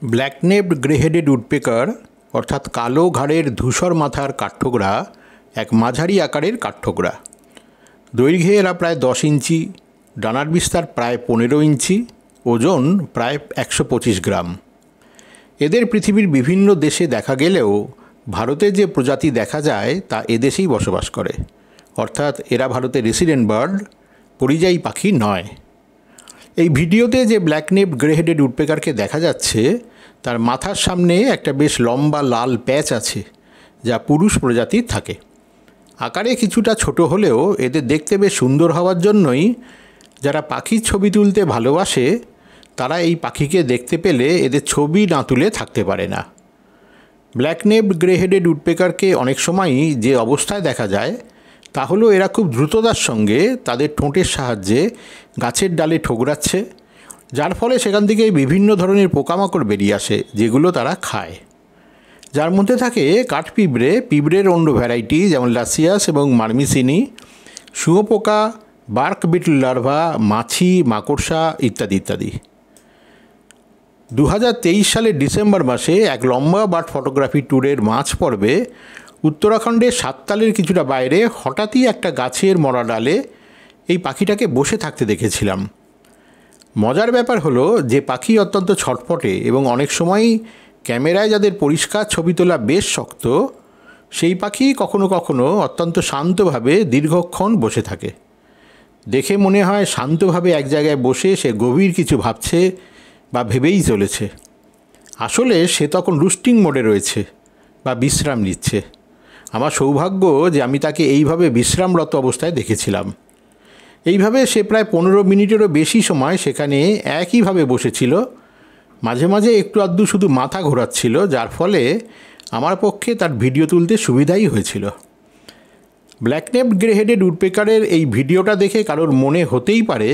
ব্ল্যাক-নেভড grey-headed woodpecker অর্থাৎ কালো ঘাড়ের ধূসর মাথার কাঠঠোকরা এক মাঝারি আকারের কাঠঠোকরা। দৈর্ঘ্যে এরা প্রায় 10 ইঞ্চি, ডানার বিস্তার প্রায় 15 ইঞ্চি, ওজন প্রায় 125 গ্রাম। এদের পৃথিবীর বিভিন্ন দেশে দেখা গেলেও ভারতে যে প্রজাতি দেখা যায় তা এদেশেই বসবাস করে, অর্থাৎ এরা ভারতের রেসিডেন্ট বার্ড, পরিযায়ী পাখি নয়। এই ভিডিওতে যে ব্ল্যাক-নেভড গ্রে-হেডেড উডপেকারকে দেখা যাচ্ছে তার মাথার সামনে একটা বেশ লম্বা লাল প্যাচ আছে, যা পুরুষ প্রজাতির থাকে। আকারে কিছুটা ছোট হলেও এদের দেখতে বেশ সুন্দর হওয়ার জন্যই যারা পাখির ছবি তুলতে ভালোবাসে তারা এই পাখিকে দেখতে পেলে এদের ছবি না তুলে থাকতে পারে না। ব্ল্যাক-নেভড গ্রে-হেডেড উডপেকারকে অনেক সময়ই যে অবস্থায় দেখা যায় তা হলো এরা খুব দ্রুততার সঙ্গে তাদের ঠোঁটের সাহায্যে গাছের ডালে ঠোকরাচ্ছে, যার ফলে সেখান থেকে বিভিন্ন ধরনের পোকামাকড় বেরিয়ে আসে যেগুলো তারা খায়। যার মধ্যে থাকে কাঠপিঁপড়ে, পিঁপড়ের অন্য ভ্যারাইটি যেমন লাসিয়াস এবং মার্মিসিনি, শুঁয়োপোকা, বার্ক বিটল লার্ভা, মাছি, মাকড়সা ইত্যাদি ইত্যাদি। 2023 সালের ডিসেম্বর মাসে এক লম্বা বার্ড ফটোগ্রাফি ট্যুরের মাঝ পর্বে উত্তরাখণ্ডের সাততালের কিছুটা বাইরে হঠাৎই একটা গাছের মরা ডালে এই পাখিটাকে বসে থাকতে দেখেছিলাম। মজার ব্যাপার হলো যে পাখি অত্যন্ত ছটফটে এবং অনেক সময়ই ক্যামেরায় যাদের পরিষ্কার ছবি তোলা বেশ শক্ত, সেই পাখি কখনো কখনো অত্যন্ত শান্তভাবে দীর্ঘক্ষণ বসে থাকে। দেখে মনে হয় শান্তভাবে এক জায়গায় বসে সে গভীর কিছু ভাবছে বা ভেবেই চলেছে। আসলে সে তখন রুস্টিং মোডে রয়েছে বা বিশ্রাম নিচ্ছে। আমার সৌভাগ্য যে আমি তাকে এইভাবে বিশ্রামরত অবস্থায় দেখেছিলাম। এইভাবে সে প্রায় 15 মিনিটেরও বেশি সময় সেখানে একইভাবে বসেছিল, মাঝে মাঝে একটু আধটু শুধু মাথা ঘোরাচ্ছিল, যার ফলে আমার পক্ষে তার ভিডিও তুলতে সুবিধাই হয়েছিল। ব্ল্যাক-নেভড গ্রে-হেডেড উডপেকারের এই ভিডিওটা দেখে কারোর মনে হতেই পারে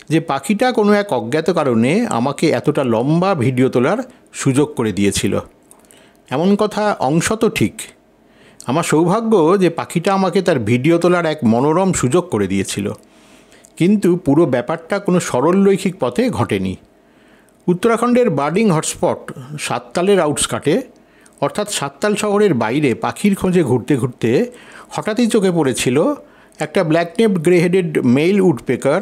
যে পাখিটা কোনো এক অজ্ঞাত কারণে আমাকে এতটা লম্বা ভিডিও তোলার সুযোগ করে দিয়েছিল। এমন কথা অংশত ঠিক। আমার সৌভাগ্য যে পাখিটা আমাকে তার ভিডিও তোলার এক মনোরম সুযোগ করে দিয়েছিল, কিন্তু পুরো ব্যাপারটা কোনো সরলরৈখিক পথে ঘটেনি। উত্তরাখণ্ডের বার্ডিং হটস্পট সাততালের আউটস্কার্টে, অর্থাৎ সাততাল শহরের বাইরে পাখির খোঁজে ঘুরতে ঘুরতে হঠাৎই চোখে পড়েছিল একটা ব্ল্যাক-নেভড গ্রে-হেডেড মেল উডপেকার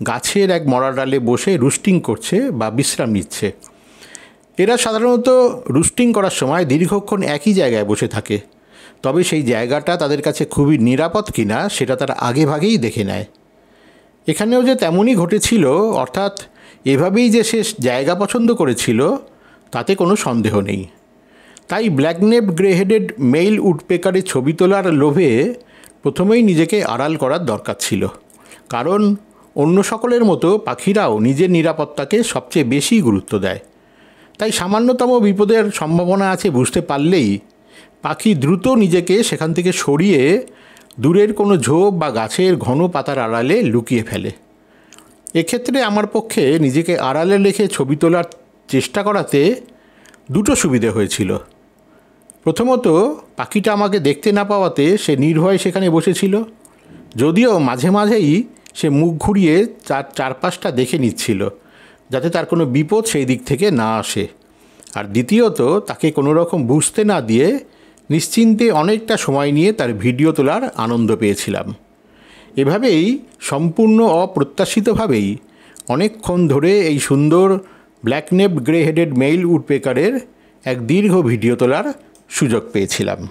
গাছের এক মরা ডালে বসে রুস্টিং করছে বা বিশ্রাম নিচ্ছে। এরা সাধারণত রুস্টিং করার সময় দীর্ঘক্ষণ একই জায়গায় বসে থাকে, তবে সেই জায়গাটা তাদের কাছে খুবই নিরাপদ কিনা সেটা তারা আগেভাগেই দেখে নেয়। এখানেও যে তেমনই ঘটেছিল, অর্থাৎ এভাবেই যে সে জায়গা পছন্দ করেছিল তাতে কোনো সন্দেহ নেই। তাই ব্ল্যাক-নেভড গ্রে-হেডেড মেল উডপেকারের ছবি তোলার লোভে প্রথমেই নিজেকে আড়াল করার দরকার ছিল, কারণ অন্য সকলের মতো পাখিরাও নিজের নিরাপত্তাকে সবচেয়ে বেশি গুরুত্ব দেয়। তাই সামান্যতম বিপদের সম্ভাবনা আছে বুঝতে পারলেই পাখি দ্রুত নিজেকে সেখান থেকে সরিয়ে দূরের কোনো ঝোপ বা গাছের ঘন পাতার আড়ালে লুকিয়ে ফেলে। এক্ষেত্রে আমার পক্ষে নিজেকে আড়ালে রেখে ছবি তোলার চেষ্টা করাতে দুটো সুবিধে হয়েছিল। প্রথমত, পাখিটা আমাকে দেখতে না পাওয়াতে সে নির্ভয়ে সেখানে বসেছিল, যদিও মাঝে মাঝেই সে মুখ ঘুরিয়ে চারপাশটা দেখে নিচ্ছিল যাতে তার কোনো বিপদ সেই দিক থেকে না আসে। আর দ্বিতীয়ত, তাকে কোনো রকম বুঝতে না দিয়ে নিশ্চিন্তে অনেকটা সময় নিয়ে তার ভিডিও তোলার আনন্দ পেয়েছিলাম। এভাবেই সম্পূর্ণ অপ্রত্যাশিতভাবেই অনেকক্ষণ ধরে এই সুন্দর ব্ল্যাক-নেভড গ্রে-হেডেড মেল উডপেকারের এক দীর্ঘ ভিডিও তোলার সুযোগ পেয়েছিলাম।